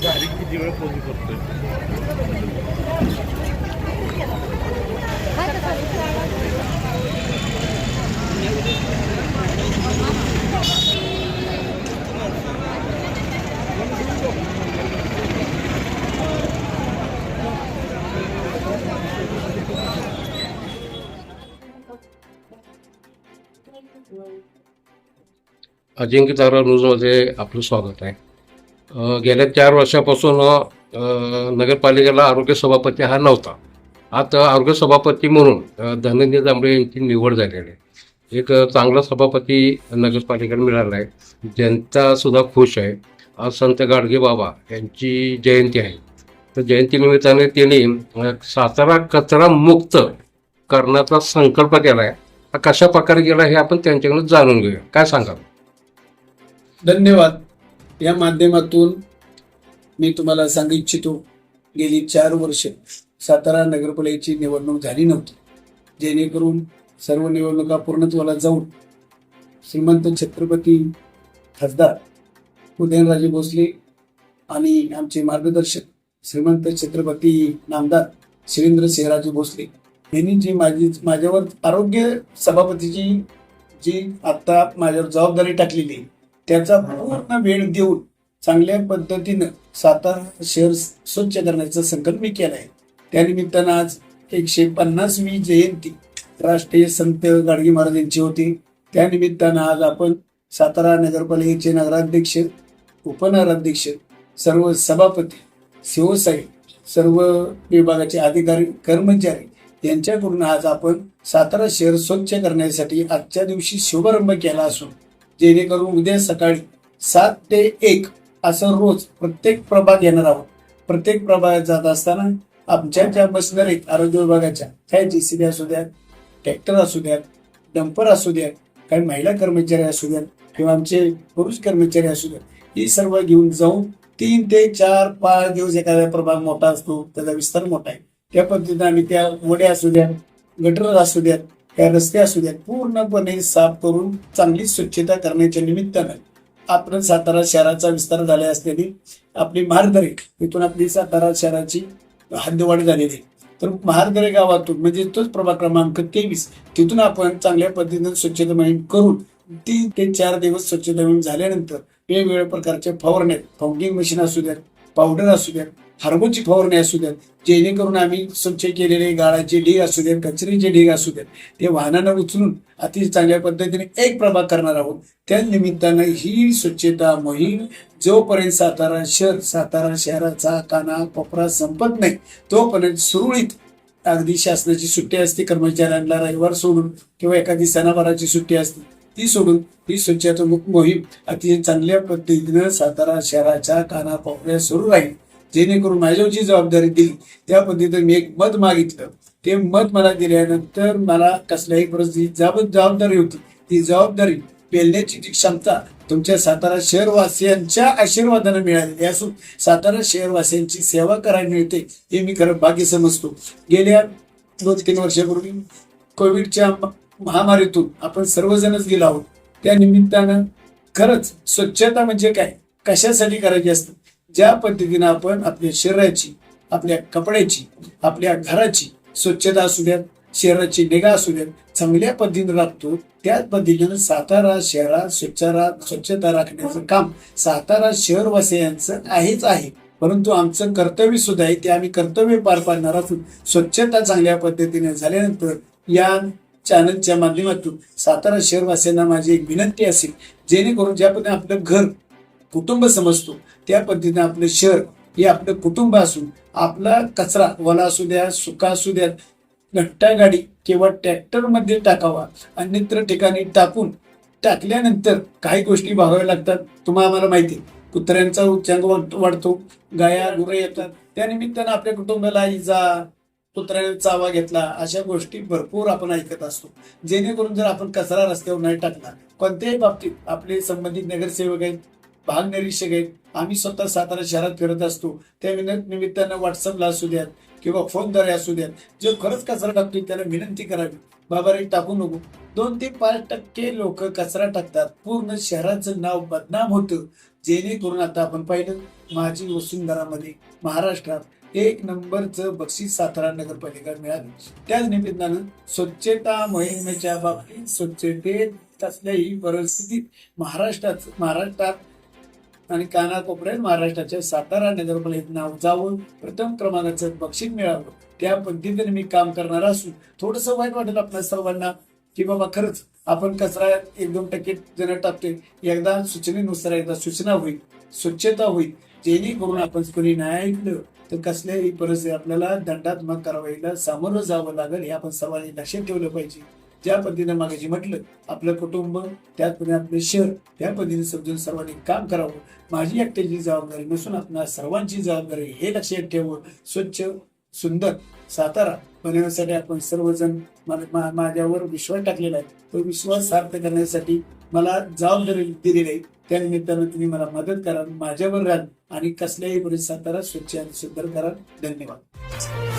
गाडी किती वेळ पोहोचू करतोय. अजिंक्य तारा न्यूजमध्ये आपलं स्वागत आहे. गेल्या 4 वर्षापासून नगरपालिकेला आरोग्य सभापती हा नव्हता. आता आरोग्य सभापती म्हणून धनंजय जांभळे यांची निवड झालेली आहे. एक चांगला सभापती नगरपालिकेला मिळाला आहे. जनता सुद्धा खुश आहे. आज संत गाडगे बाबा यांची जयंती आहे. तर जयंतीनिमित्ताने त्यांनी सातारा कचरा मुक्त करण्याचा संकल्प केला आहे. हा कशा प्रकारे केला हे आपण त्यांच्याकडून जाणून घेऊया. काय सांगाल? धन्यवाद. या माध्यमातून मी तुम्हाला सांगू इच्छितो, गेली 4 वर्ष सातारा नगरपालिकेची निवडणूक झाली नव्हती. जेणेकरून सर्व निवडणुका पूर्णत्वाला जाऊन श्रीमंत छत्रपती खासदार उदयनराजे भोसले आणि आमचे मार्गदर्शक श्रीमंत छत्रपती नामदार शिवेंद्रसिंहराजे भोसले यांनी जी माझ्यावर आरोग्य सभापतीची जी आता माझ्यावर जबाबदारी टाकलेली आहे त्याचा पूर्ण वेळ देऊन चांगल्या पद्धतीनं सातारा शहर स्वच्छ करण्याचा संकल्प मी केला आहे. त्यानिमित्तानं आज 150वी जयंती राष्ट्रीय संत गाडगे महाराज यांची होती. त्यानिमित्तानं आज आपण सातारा नगरपालिकेचे नगराध्यक्ष, उपनगराध्यक्ष, सर्व सभापती, शिवसाहेब, सर्व विभागाचे अधिकारी, कर्मचारी यांच्याकडून आज आपण सातारा शहर स्वच्छ करण्यासाठी आजच्या दिवशी शुभारंभ केला असून जेणेकरून उद्या सकाळी 7 ते 1 असं रोज प्रत्येक प्रभाग येणार आहोत. प्रत्येक प्रभागात जात असताना आमच्या ज्या मशिनरी आरोग्य विभागाच्या काय JCB असू द्या, ट्रॅक्टर असू द्या, डंपर असू द्या, काही महिला कर्मचारी असू द्या किंवा आमचे पुरुष कर्मचारी असू द्या, ही सर्व घेऊन जाऊन 3 ते 4, 5 दिवस एखादा प्रभाग मोठा असतो, त्याचा विस्तार मोठा आहे, त्या पद्धतीने आम्ही त्या वड्या असू द्या, गटर असू द्यात, त्या रस्ते असू द्यात पूर्णपणे साफ करून चांगली स्वच्छता करण्याच्या निमित्तानं आपण सातारा शहराचा विस्तार झाला असलेली आपली महारदरे इथून आपली सातारा शहराची हद्दवाढ झालेली आहे. तर महारदरे गावातून म्हणजे तोच प्रभाग क्रमांक 23 तिथून आपण चांगल्या पद्धतीने स्वच्छता मोहीम करून 3 ते 4 दिवस स्वच्छता मोहीम झाल्यानंतर वेगवेगळ्या प्रकारच्या फवारण्या, फॉगिंग मशीन असू द्या, पावडर असू द्या, हार्मोनची फवारणी असू द्या, जेणेकरून आम्ही स्वच्छ केलेले गाळाचे ढीग असू द्या, कचऱ्याचे ढीग असू द्या, ते वाहनानं उचलून अति चांगल्या पद्धतीने एक प्रभाग करणार आहोत. त्या निमित्तानं ही स्वच्छता मोहीम जोपर्यंत सातारा शहराचा काना कोपरा संपत नाही तोपर्यंत सुरळीत, अगदी शासनाची सुट्टी असते कर्मचाऱ्यांना रविवार सोडून किंवा एखादी सणावाराची सुट्टी असते ती सोडून ही स्वच्छता मोहीम अतिशय चांगल्या पद्धतीनं सातारा शहराच्या काना कोपऱ्यात सुरू राहील. जेणेकरून माझ्यावर जी जबाबदारी दिली त्या पद्धतीने मी एक मत मागितलं. ते मत मला दिल्यानंतर मला कसल्याही परिस्थितीत जबाबदारी होती. ती जबाबदारी पेलण्याची जी क्षमता तुमच्या सातारा शहरवासियांच्या आशीर्वादाने मिळालेली असून सातारा शहरवासियांची सेवा करायला मिळते हे मी खरं भाग्य समजतो. गेल्या 2-3 वर्षापूर्वी कोविडच्या महामारीतून आपण सर्वजणच गेलो आहोत. त्या निमित्तानं खरंच स्वच्छता म्हणजे काय, कशासाठी करायची असते, ज्या पद्धतीनं आपण आपल्या शरीराची, आपल्या कपड्याची, आपल्या घराची स्वच्छता असू द्या, शहराची निगा असू द्या, चांगल्या पद्धतीने राखतो त्याच पद्धतीनं सातारा शहरात स्वच्छता राखण्याचं काम सातारा शहरवासियांचं आहेच आहे. परंतु आमचं कर्तव्य सुद्धा आहे, ते आम्ही कर्तव्य पार पाडणार असून स्वच्छता चांगल्या पद्धतीने झाल्यानंतर या चॅनलच्या माध्यमातून सातारा शहरवासियांना माझी एक विनंती असेल, जेणेकरून ज्या पद्धतीने आपलं घर कुटुंब समजतो त्या पद्धतीने आपलं शहर हे आपलं कुटुंब असून आपला कचरा वला असू द्या, सुका असू द्या, घंटा गाडी किंवा ट्रॅक्टर मध्ये टाकावा. अन्यत्र ठिकाणी टाकल्यानंतर काही गोष्टी भागाव्या लागतात. आम्हाला माहिती आहे, कुत्र्यांचा उच्चांक वाढतो, गाया गुरं येतात, त्या निमित्तानं आपल्या कुटुंबाला इजा, कुत्र्याने चावा घेतला, अशा गोष्टी भरपूर आपण ऐकत असतो. जेणेकरून जर आपण कचरा रस्त्यावर नाही टाकला, कोणत्याही बाबतीत आपले संबंधित नगरसेवक आहेत, भाग निरीक्षक आहेत, आम्ही स्वतः सातारा शहरात फिरत असतो, त्या निमित्तानं व्हॉट्सअपला असू द्यात किंवा फोनद्वारे असू द्यात, जो खरंच कचरा टाकतो त्याला विनंती करावी, बाबा रे टाकू नको. 2 ते 5% लोक कचरा टाकतात, पूर्ण शहराचं नाव बदनाम होतं. जेणेकरून आता आपण पाहिलं, माझी वसुंधरामध्ये महाराष्ट्रात 1 नंबरचं बक्षीस सातारा नगरपालिका मिळालं. त्याच निमित्तानं स्वच्छता मोहिमेच्या बाबतीत स्वच्छतेत कसल्याही परिस्थितीत महाराष्ट्रात आणि कानाकोपऱ्यात महाराष्ट्राच्या सातारा नगरपालिकेत नाव जावं, प्रथम क्रमांकाचं बक्षीस मिळावं, त्या पद्धतीने मी काम करणार असून थोडंसं वाईट वाटेल आपल्या सर्वांना की बाबा खरंच आपण कचरा 1-2% जण टाकतोय. एकदा सूचनेनुसार एकदा सूचना होईल, स्वच्छता होईल, जेणेकरून आपण कोणी नाही ऐकलं तर कसल्याही परिस्थितीत आपल्याला दंडात्मक कारवाईला सामोरं जावं लागेल, हे आपण सर्वांनी लक्षात ठेवलं पाहिजे. ज्या पद्धतीने मागाशी म्हटलं, आपलं कुटुंब त्याच पद्धतीने आपलं शहर त्या पद्धतीने समजून सर्वांनी काम करावं. माझी एकट्याची जबाबदारी नसून आपल्या सर्वांची जबाबदारी, हे लक्षात ठेवून स्वच्छ सुंदर सातारा बनवण्यासाठी आपण सर्वजण माझ्यावर विश्वास टाकलेला आहे. तो विश्वास सार्थ करण्यासाठी मला जबाबदारी दिलेली आहे. त्या निमित्तानं तुम्ही मला मदत करा, माझ्यावर राहा आणि कसल्याही परिस्थितीत सातारा स्वच्छ आणि सुंदर करा. धन्यवाद.